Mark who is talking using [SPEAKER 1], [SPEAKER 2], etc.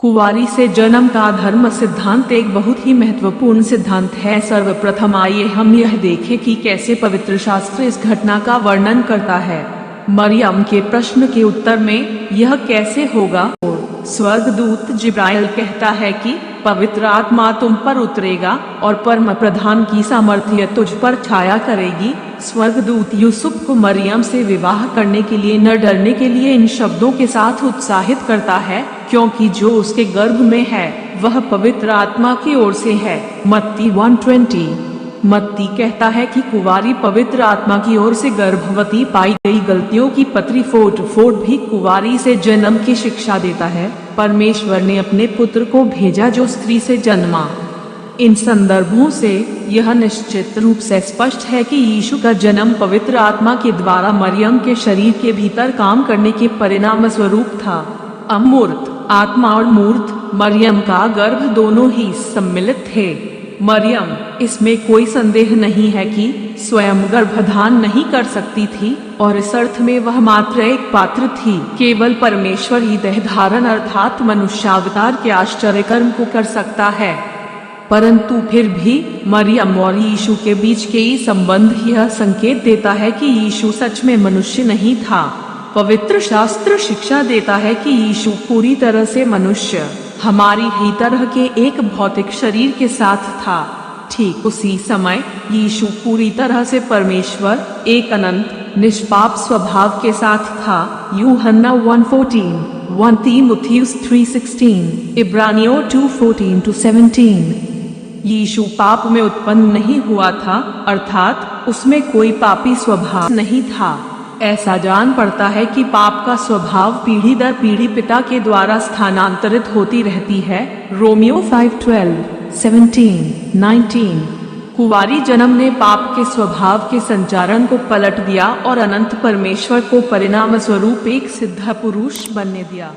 [SPEAKER 1] कुंवारी से जन्म का धर्म सिद्धांत एक बहुत ही महत्वपूर्ण सिद्धांत है। सर्वप्रथम आइए हम यह देखें कि कैसे पवित्र शास्त्र इस घटना का वर्णन करता है। मरियम के प्रश्न के उत्तर में यह कैसे होगा, स्वर्गदूत जिब्राइल कहता है कि पवित्र आत्मा तुम पर उतरेगा और परम प्रधान की सामर्थ्य तुझ पर छाया करेगी। स्वर्गदूत यूसुफ को मरियम से विवाह करने के लिए न डरने के लिए इन शब्दों के साथ उत्साहित करता है, क्योंकि जो उसके गर्भ में है वह पवित्र आत्मा की ओर से है। मत्ती 1:20। मत्ती कहता है कि कुंवारी पवित्र आत्मा की ओर से गर्भवती पाई गई। गलतियों की पत्री फोर्ट भी कुंवारी से जन्म की शिक्षा देता है। परमेश्वर ने अपने पुत्र को भेजा जो स्त्री से जन्मा। इन संदर्भों से यह निश्चित रूप से स्पष्ट है कि यीशु का जन्म पवित्र आत्मा के द्वारा मरियम के शरीर के भीतर काम करने के परिणाम स्वरूप था। अमूर्त आत्मा और मूर्त मरियम का गर्भ दोनों ही सम्मिलित थे। मरियम, इसमें कोई संदेह नहीं है कि स्वयं गर्भधान नहीं कर सकती थी, और इस अर्थ में वह मात्र एक पात्र थी। केवल परमेश्वर ही देह धारण अर्थात मनुष्यावतार के आश्चर्य कर्म को कर सकता है। परंतु फिर भी मरियम और यीशु के बीच के ये संबंध यह संकेत देता है कि यीशु सच में मनुष्य नहीं था। पवित्र शास्त्र शिक्षा देता है कि यीशु पूरी तरह से मनुष्य, हमारी ही तरह के एक भौतिक शरीर के साथ था। ठीक उसी समय यीशु पूरी तरह से परमेश्वर, एक अनंत निष्पाप स्वभाव के साथ था। यूहन्ना 1:14, 1 तीमुथियुस 3:16, इब्रानियों 2:14-17। यीशु पाप में उत्पन्न नहीं हुआ था, अर्थात उसमें कोई पापी स्वभाव नहीं था। ऐसा जान पड़ता है कि पाप का स्वभाव पीढ़ी दर पीढ़ी पिता के द्वारा स्थानांतरित होती रहती है। रोमियो 5:12, 17, 19। कुंवारी जन्म ने पाप के स्वभाव के संचारण को पलट दिया और अनंत परमेश्वर को परिणाम स्वरूप एक सिद्ध पुरुष बनने दिया।